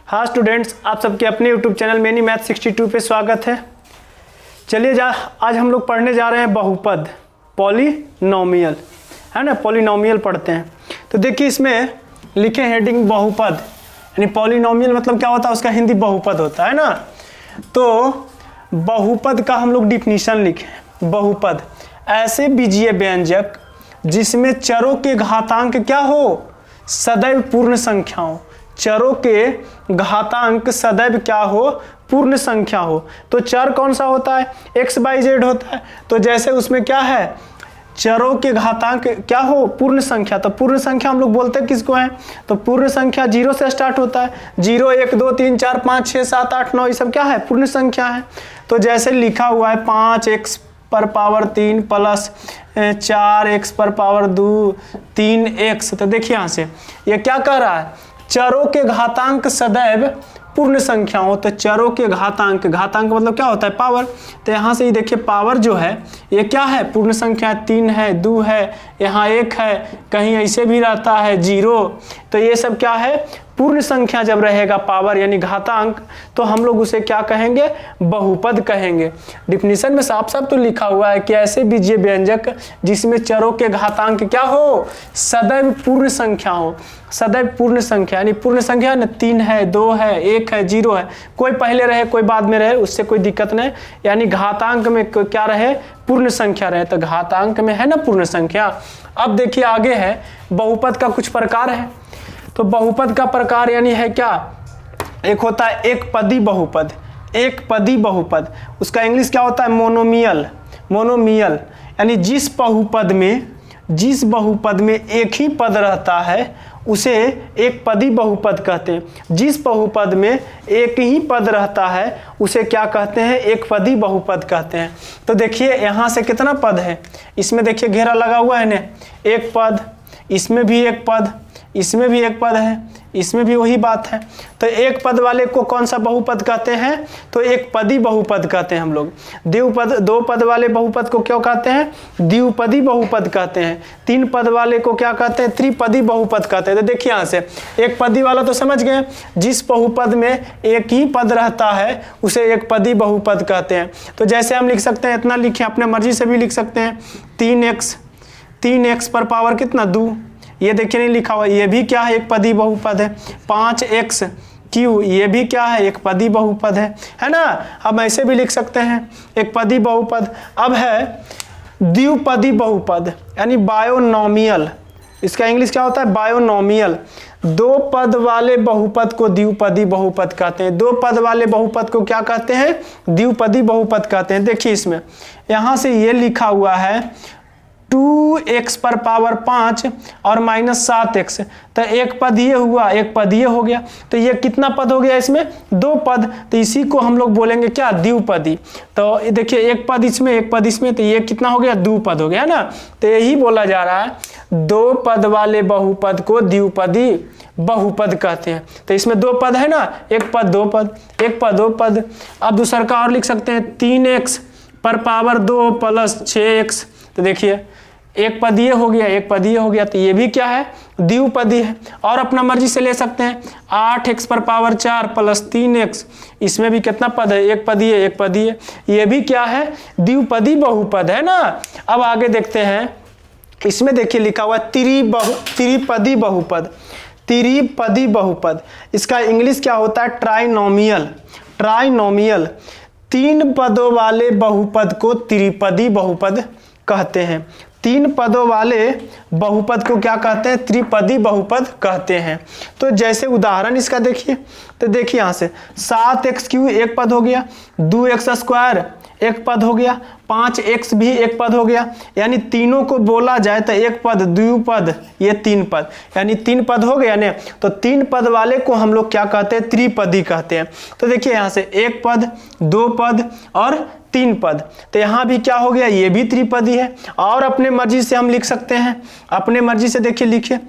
हाँ स्टूडेंट्स, आप सबके अपने YouTube चैनल मेनी मैथ 62 पे स्वागत है। चलिए आज हम लोग पढ़ने जा रहे हैं बहुपद, पॉलिनोमियल, है ना। पॉलिनोमियल पढ़ते हैं। तो देखिए इसमें लिखे हेडिंग बहुपद, यानी पॉलिनोमियल मतलब क्या होता है, उसका हिंदी बहुपद होता है ना। तो बहुपद का हम लोग डिफिनीशन लिखे। बहुपद ऐसे बीजीय व्यंजक जिसमें चरों के घातांक क्या हो, सदैव पूर्ण संख्या हो। चरों के घातांक सदैव क्या हो, पूर्ण संख्या हो। तो चर कौन सा होता है, एक्स बाई जेड होता है। तो जैसे उसमें क्या है, चरों के घातांक क्या हो, पूर्ण संख्या। तो पूर्ण संख्या हम लोग बोलते हैं किसको है, तो पूर्ण संख्या 0 से स्टार्ट होता है। 0 1 2 3 4 5 6 7 8 9 ये सब क्या है, पूर्ण संख्या है। तो जैसे लिखा हुआ है 5x पर पावर 3 प्लस 4x पर पावर 2 3x। तो देखिए यहाँ से ये क्या कह रहा है, चरों के घातांक सदैव पूर्ण संख्या हो। तो चरों के घातांक, घातांक मतलब क्या होता है, पावर। तो यहाँ से ये देखिए पावर जो है ये क्या है, पूर्ण संख्या। 3 है, 2 है, यहाँ 1 है, कहीं ऐसे भी रहता है 0। तो ये सब क्या है, पूर्ण संख्या जब रहेगा पावर यानी घातांक, तो हम लोग उसे क्या कहेंगे, बहुपद कहेंगे। डिफिनीशन में साफ साफ तो लिखा हुआ है कि ऐसे बीजीय व्यंजक जिसमें चरों के घातांक क्या हो, सदैव पूर्ण संख्या हो। सदैव पूर्ण संख्या यानी पूर्ण संख्या ना, 3 है, 2 है, 1 है, 0 है, कोई पहले रहे कोई बाद में रहे, उससे कोई दिक्कत नहीं। यानी घातांक में क्या रहे, पूर्ण संख्या रहे। तो घातांक में है ना पूर्ण संख्या। अब देखिए आगे है, बहुपद का कुछ प्रकार है। तो बहुपद का प्रकार यानी है क्या, एक होता है एक पदी बहुपद। एक पदी बहुपद, उसका इंग्लिश क्या होता है, मोनोमियल। मोनोमियल यानी जिस बहुपद में एक ही पद रहता है उसे एक पदी बहुपद कहते हैं। जिस बहुपद में एक ही पद रहता है उसे क्या कहते हैं, एक पदी बहुपद कहते हैं। तो देखिए यहाँ से कितना पद है, इसमें देखिए घेरा लगा हुआ है ना, एक पद, इसमें भी एक पद, इसमें भी एक पद है, इसमें भी वही बात है। तो एक पद वाले को कौन सा बहुपद कहते हैं, तो एक पदी बहुपद कहते हैं हम लोग। द्विपद, 2 पद वाले बहुपद को क्यों कहते हैं, द्विपदी बहुपद कहते हैं। 3 पद वाले को क्या कहते हैं, त्रिपदी बहुपद कहते हैं। तो देखिए यहाँ से एक पदी वाला तो समझ गए, जिस बहुपद में एक ही पद रहता है उसे एक पदी बहुपद कहते हैं। तो जैसे हम लिख सकते हैं, इतना लिखे, अपने मर्जी से भी लिख सकते हैं, 3x पर पावर कितना 2, ये देखिए नहीं लिखा हुआ, ये भी क्या है, एक पदी बहुपद है। 5x3 ये भी क्या है, एक पदी बहुपद है ना। हम ऐसे भी लिख सकते हैं, एक पदी बहुपद। अब है द्विपदी बहुपद यानी बायोनोमियल। इसका इंग्लिश क्या होता है, बायोनोमियल। 2 पद वाले बहुपद को द्विपदी बहुपद कहते हैं। 2 पद वाले बहुपद को क्या कहते हैं, द्विपदी बहुपद कहते हैं। देखिए इसमें यहाँ से ये लिखा हुआ है 2x पर पावर 5 और -7x। तो एक पद ये हुआ, एक पद ये हो गया। तो ये कितना पद हो गया, इसमें 2 पद। तो इसी को हम लोग बोलेंगे क्या, द्विपदी। तो देखिए एक पद इसमें, एक पद इसमें, तो ये कितना हो गया, 2 पद हो गया ना। तो यही बोला जा रहा है 2 पद वाले बहुपद को द्विपदी बहुपद कहते हैं। तो इसमें 2 पद है ना, एक पद 2 पद, एक पद 2 पद। अब दूसरा का और लिख सकते हैं 3x पर पावर 2 प्लस 6x। तो देखिए एक पद ये हो गया, एक पद ये हो गया, तो ये भी क्या है, द्विपदी है। और अपना मर्जी से ले सकते हैं 8x पर पावर 4 प्लस 3x। इसमें भी कितना पद है, एक पद ये, एक पद ये भी क्या है, द्विपदी बहुपद है ना। अब आगे देखते हैं, इसमें देखिए लिखा हुआ त्रिपदी बहुपद। त्रिपदी बहुपद, इसका इंग्लिश क्या होता है, ट्राइनोमियल। ट्राइनोमियल 3 पदों वाले बहुपद को त्रिपदी बहुपद कहते हैं। 3 पदों वाले बहुपद को क्या कहते हैं, त्रिपदी बहुपद कहते हैं। तो जैसे उदाहरण इसका देखिए, तो देखिए यहाँ से 7x3 एक पद हो गया, 2x² एक पद हो गया, 5x भी एक पद हो गया। यानी तीनों को बोला जाए तो एक पद, द्विपद, ये 3 पद, यानी 3 पद हो गया ना। तो 3 पद वाले को हम लोग क्या कहते हैं, त्रिपदी कहते हैं। तो देखिए यहाँ से एक पद, 2 पद और 3 पद। तो यहाँ भी क्या हो गया, ये भी त्रिपदी है। और अपने मर्जी से हम लिख सकते हैं, अपने मर्जी से देखिए लिखिए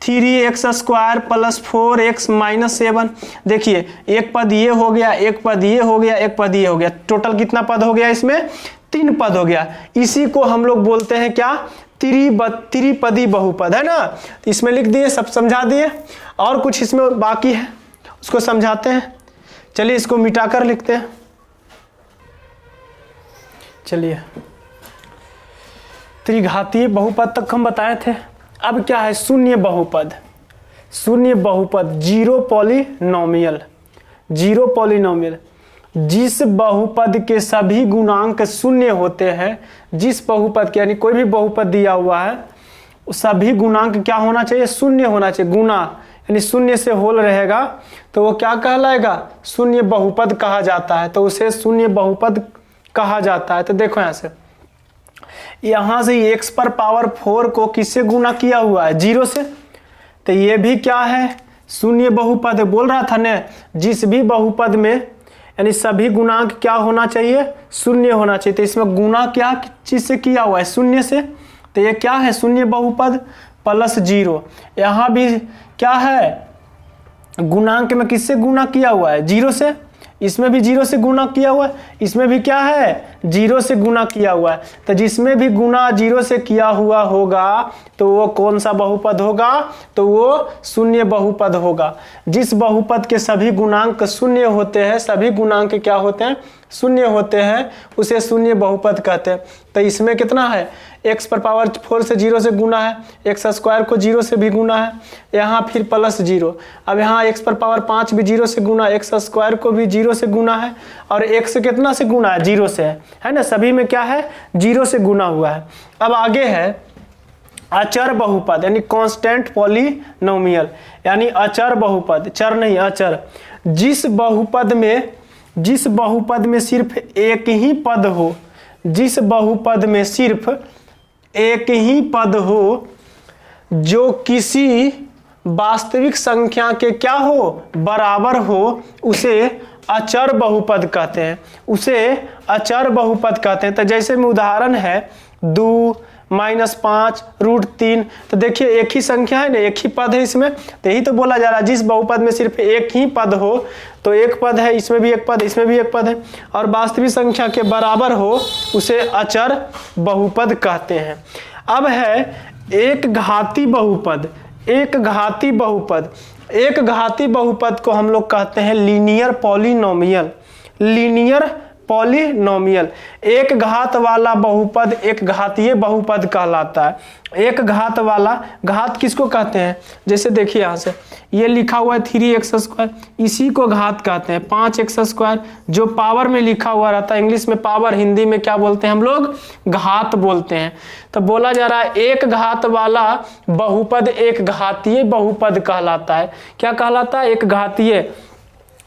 3x² प्लस 4x माइनस 7। देखिए एक पद ये हो गया, एक पद ये हो गया, एक पद ये हो गया, टोटल कितना पद हो गया, इसमें 3 पद हो गया। इसी को हम लोग बोलते हैं क्या, त्रिपदी बहुपद, है ना। इसमें लिख दिए, सब समझा दिए। और कुछ इसमें बाकी है, उसको समझाते हैं। चलिए इसको मिटाकर लिखते हैं। चलिए त्रिघातीय बहुपद तक हम बताए थे। अब क्या है शून्य बहुपद। शून्य बहुपद जीरो पॉलिनोमियल। जीरो पॉलिनोमियल जिस बहुपद के सभी गुणांक शून्य होते हैं, जिस बहुपद के यानी कोई भी बहुपद दिया हुआ है सभी गुणांक क्या होना चाहिए, शून्य होना चाहिए। गुना यानी शून्य से होल रहेगा तो वो क्या कहलाएगा, शून्य बहुपद कहा जाता है। तो उसे शून्य बहुपद कहा जाता है। तो देखो यहाँ से x पर पावर 4 को किससे गुना किया हुआ है, 0 से। तो ये भी क्या है, शून्य बहुपद है। बोल रहा था ना जिस भी बहुपद में यानी सभी गुणांक क्या होना चाहिए, शून्य होना चाहिए। तो इसमें गुना क्या चीज से किया हुआ है, शून्य से। तो ये क्या है, शून्य बहुपद प्लस 0। यहाँ भी क्या है, गुणांक में किससे गुना किया हुआ है, 0 से। इसमें भी 0 से गुना किया हुआ है, इसमें भी क्या है 0 से गुना किया हुआ है। तो जिसमें भी गुना 0 से किया हुआ होगा तो वो कौन सा बहुपद होगा, तो वो शून्य बहुपद होगा। जिस बहुपद के सभी गुणांक शून्य होते हैं, सभी गुणांक क्या होते हैं, शून्य होते हैं, उसे शून्य बहुपद कहते हैं। तो इसमें कितना है, x पर पावर 4 से 0 से गुना है, x स्क्वायर को 0 से भी गुना है, यहाँ फिर प्लस 0। अब यहाँ x पर पावर 5 भी 0 से गुना, x स्क्वायर को भी 0 से गुना है, और x कितना से गुना है, 0 से है ना। सभी में क्या है, 0 से गुना हुआ है। अब आगे है अचर बहुपद यानी कांस्टेंट पॉलिनोमियल, यानी अचर बहुपद, चर नहीं अचर। जिस बहुपद में सिर्फ एक ही पद हो, जिस बहुपद में सिर्फ एक ही पद हो जो किसी वास्तविक संख्या के क्या हो, बराबर हो, उसे अचर बहुपद कहते हैं, उसे अचर बहुपद कहते हैं। तो जैसे में उदाहरण है 2 -5 √3। तो देखिए एक ही संख्या है ना, एक ही पद है इसमें। तो यही तो बोला जा रहा है जिस बहुपद में सिर्फ एक ही पद हो, तो एक पद है, इसमें भी एक पद, इसमें भी एक पद है, और वास्तविक संख्या के बराबर हो, उसे अचर बहुपद कहते हैं। अब है एक घाती बहुपद। एक घाती बहुपद, एक घाती बहुपद को हम लोग कहते हैं लीनियर पॉलिनोमियल। लीनियर पॉलिनोमियल, एक घात वाला बहुपद एक घातीय बहुपद कहलाता है। एक घात वाला, घात किसको कहते हैं, जैसे देखिए यहाँ से ये लिखा हुआ है 3x², इसी को घात कहते हैं। 5x², जो पावर में लिखा हुआ रहता है, इंग्लिश में पावर, हिंदी में क्या बोलते हैं हम लोग, घात बोलते हैं। तो बोला जा रहा है एक घात वाला बहुपद एक घातीय बहुपद कहलाता है। क्या कहलाता है, एक घातीय,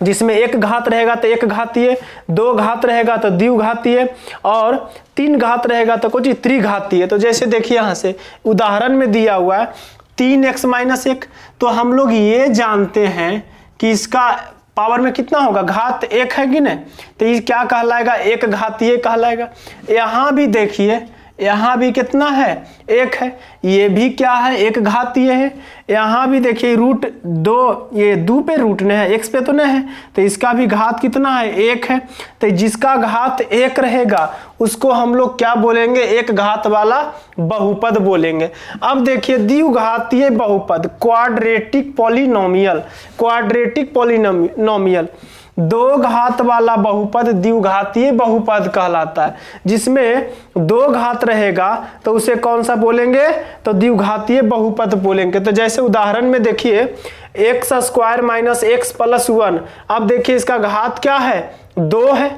जिसमें एक घात रहेगा तो एक घातीय, 2 घात रहेगा तो द्विघातीय, और 3 घात रहेगा तो कुछ त्रिघातीय। तो जैसे देखिए यहाँ से उदाहरण में दिया हुआ है 3x - 1। तो हम लोग ये जानते हैं कि इसका पावर में कितना होगा, घात 1 है कि नहीं, तो ये क्या कहलाएगा, एक घातीय कहलाएगा। यहाँ भी देखिए, यहाँ भी कितना है, 1 है, ये भी क्या है, एक घातीय है। यहाँ भी देखिए √2, ये 2 पे रूट नहीं है, x पे तो नहीं है, तो इसका भी घात कितना है, 1 है। तो जिसका घात 1 रहेगा उसको हम लोग क्या बोलेंगे, एक घात वाला बहुपद बोलेंगे। अब देखिए द्विघातीय बहुपद, क्वाड्रेटिक पॉलिनोमियल। क्वाड्रेटिक पॉलिनोमियल, 2 घात वाला बहुपद द्विघातीय बहुपद कहलाता है। जिसमें 2 घात रहेगा तो उसे कौन सा बोलेंगे, तो द्विघातीय बहुपद बोलेंगे। तो जैसे उदाहरण में देखिए x² - x + 1। अब देखिए इसका घात क्या है, 2 है,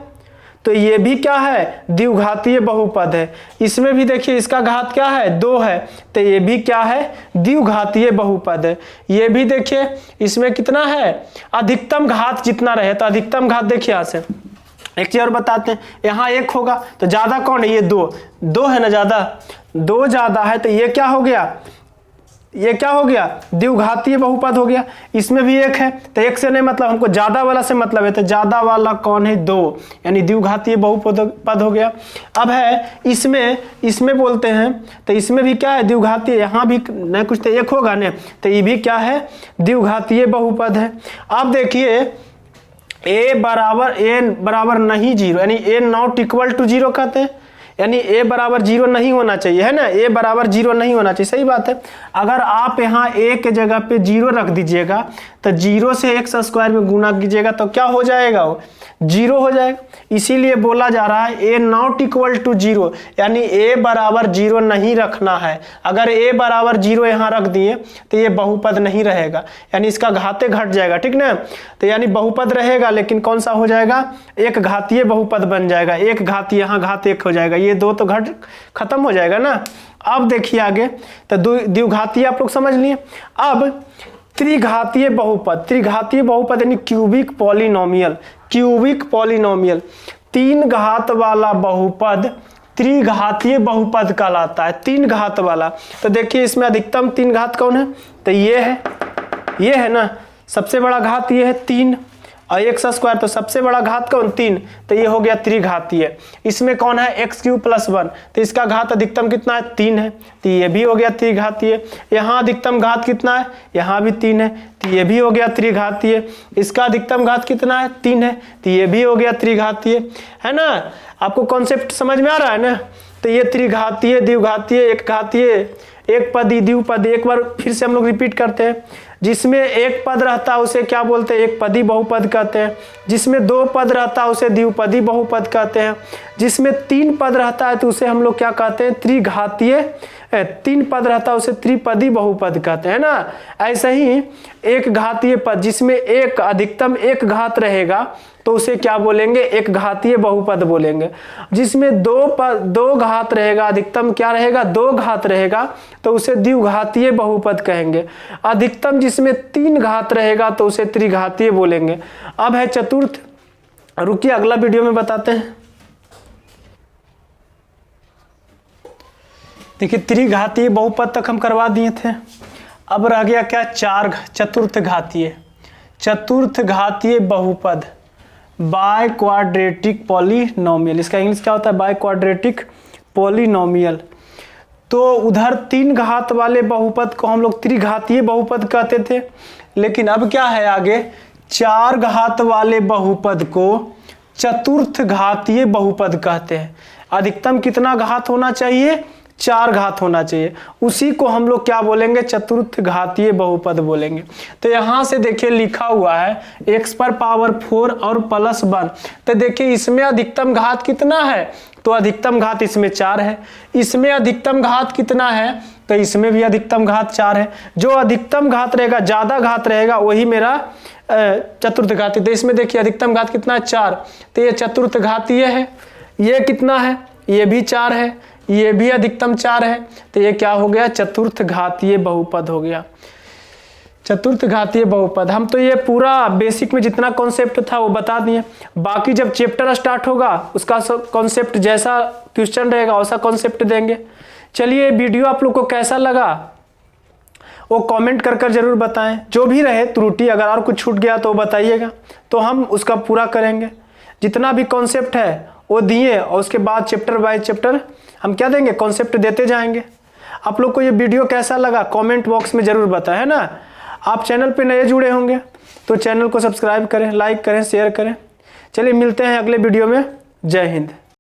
तो ये भी क्या है, द्विघातीय बहुपद है। इसमें भी देखिए इसका घात क्या है, 2 है, तो ये भी क्या है, द्विघातीय बहुपद है। ये भी देखिए इसमें कितना है, अधिकतम घात जितना रहे, तो अधिकतम घात देखिए यहाँ से एक चीज और बताते हैं, यहाँ 1 होगा तो ज्यादा कौन है, ये 2 है ना, ज्यादा 2 ज्यादा है, तो ये क्या हो गया, ये क्या हो गया, द्विघातीय बहुपद हो गया। इसमें भी 1 है, तो 1 से नहीं मतलब, हमको ज्यादा वाला से मतलब है, तो ज्यादा वाला कौन है, 2, यानी द्विघातीय बहुपद हो गया। अब है इसमें बोलते हैं, तो इसमें भी क्या है, द्विघातीय, यहाँ भी नहीं कुछ तो 1 होगा ना, तो ये भी क्या है, द्विघातीय बहुपद है। अब देखिए a बराबर नहीं 0, यानी a ≠ 0 कहते हैं। यानी a बराबर 0 नहीं होना चाहिए, है ना, a बराबर 0 नहीं होना चाहिए, सही बात है। अगर आप यहाँ a के जगह पे 0 रख दीजिएगा तो 0 से x स्क्वायर में गुना कीजिएगा तो क्या हो जाएगा, वो 0 हो जाएगा। इसीलिए बोला जा रहा है a नॉट इक्वल टू 0, यानी a बराबर 0 नहीं रखना है। अगर a बराबर 0 यहाँ रख दिए तो ये बहुपद नहीं रहेगा, यानी इसका घाते घट जाएगा, ठीक ना। तो यानी बहुपद रहेगा लेकिन कौन सा हो जाएगा, एक घातीय बहुपद बन जाएगा, एक घातीय, यहाँ घात 1 हो जाएगा, ये 2 तो घट खत्म हो जाएगा ना। अब देखिए आगे, तो द्विघातीय आप लोग समझ लिए। अब त्रिघातीय बहुपद, त्रिघातीय बहुपद यानी क्यूबिक पॉलिनोमियल, क्यूबिक पॉलिनोमियल, 3 घात वाला बहुपद त्रिघातीय बहुपद कहलाता है, 3 घात वाला। तो देखिए इसमें अधिकतम 3 घात कौन है, तो ये है ना, सबसे बड़ा घात ये है 3, और x स्क्वायर तो सबसे बड़ा घात कौन 3, तो ये हो गया त्रिघातीय। इसमें कौन है x³ + 1, तो इसका घात अधिकतम कितना है 3 है, तो ये भी हो गया त्रिघातीय। यहाँ अधिकतम घात कितना है, यहाँ भी 3 है, तो ये भी हो गया त्रिघातीय। इसका अधिकतम घात कितना है 3 है, तो ये भी हो गया त्रिघातीय, है ना। आपको कॉन्सेप्ट समझ में आ रहा है ना। तो ये त्रिघातीय, द्विघातीय, एक घातीय, एक पदी, द्विपदी। एक बार फिर से हम लोग रिपीट करते हैं। जिसमें एक पद रहता है उसे क्या बोलते हैं, एक पदी बहुपद कहते हैं। जिसमें 2 पद रहता है उसे द्विपदी बहुपद कहते हैं। जिसमें 3 पद रहता है तो उसे हम लोग क्या कहते हैं, त्रिघातीय। 3 पद रहता है उसे त्रिपदी बहुपद कहते हैं ना। ऐसे ही एक घातीय पद जिसमें एक अधिकतम 1 घात रहेगा तो उसे क्या बोलेंगे, एक घातीय बहुपद बोलेंगे। जिसमें 2 घात रहेगा, अधिकतम क्या रहेगा 2 घात रहेगा, तो उसे द्विघातीय बहुपद कहेंगे। अधिकतम जिसमें 3 घात रहेगा तो उसे त्रिघातीय बोलेंगे। अब है चतुर्थ, रुकिए अगला वीडियो में बताते हैं। देखिए त्रिघातीय बहुपद तक हम करवा दिए थे, अब रह गया क्या, चतुर्थ घातीय। चतुर्थ घातीय बहुपद बाय क्वाड्रेटिक पॉलिनोमियल, इसका इंग्लिश क्या होता है, बाय क्वाड्रेटिक पॉलिनोमियल। तो उधर 3 घात वाले बहुपद को हम लोग त्रिघातीय बहुपद कहते थे, लेकिन अब क्या है आगे, 4 घात वाले बहुपद को चतुर्थ घातीय बहुपद कहते हैं। अधिकतम कितना घात होना चाहिए, 4 घात होना चाहिए, उसी को हम लोग क्या बोलेंगे, चतुर्थ घातीय बहुपद बोलेंगे। तो यहां से देखिए लिखा हुआ है x⁴ और +1। तो देखिए इसमें अधिकतम घात कितना है, तो अधिकतम घात इसमें 4 है। इसमें अधिकतम घात कितना है, तो इसमें भी अधिकतम घात 4 है। जो अधिकतम घात रहेगा, ज्यादा घात रहेगा, वही मेरा चतुर्थ घातीय। तो इसमें देखिए अधिकतम घात कितना है 4, तो ये चतुर्थ घातीय है। ये कितना है, ये भी 4 है, ये भी अधिकतम 4 है, तो ये क्या हो गया, चतुर्थ घातीय बहुपद हो गया। चतुर्थ घातीय बहुपद। हम तो ये पूरा बेसिक में जितना कॉन्सेप्ट था वो बता दिए, बाकी जब चैप्टर स्टार्ट होगा उसका कॉन्सेप्ट जैसा क्वेश्चन रहेगा वैसा कॉन्सेप्ट देंगे। चलिए वीडियो आप लोग को कैसा लगा वो कमेंट कर जरूर बताएं। जो भी रहे त्रुटि, अगर और कुछ छूट गया तो बताइएगा, तो हम उसका पूरा करेंगे। जितना भी कॉन्सेप्ट है वो दिए, और उसके बाद चैप्टर बाय चैप्टर हम क्या देंगे, कॉन्सेप्ट देते जाएंगे। आप लोग को ये वीडियो कैसा लगा कमेंट बॉक्स में जरूर बताएं, है ना। आप चैनल पे नए जुड़े होंगे तो चैनल को सब्सक्राइब करें, लाइक करें, शेयर करें। चलिए मिलते हैं अगले वीडियो में। जय हिंद।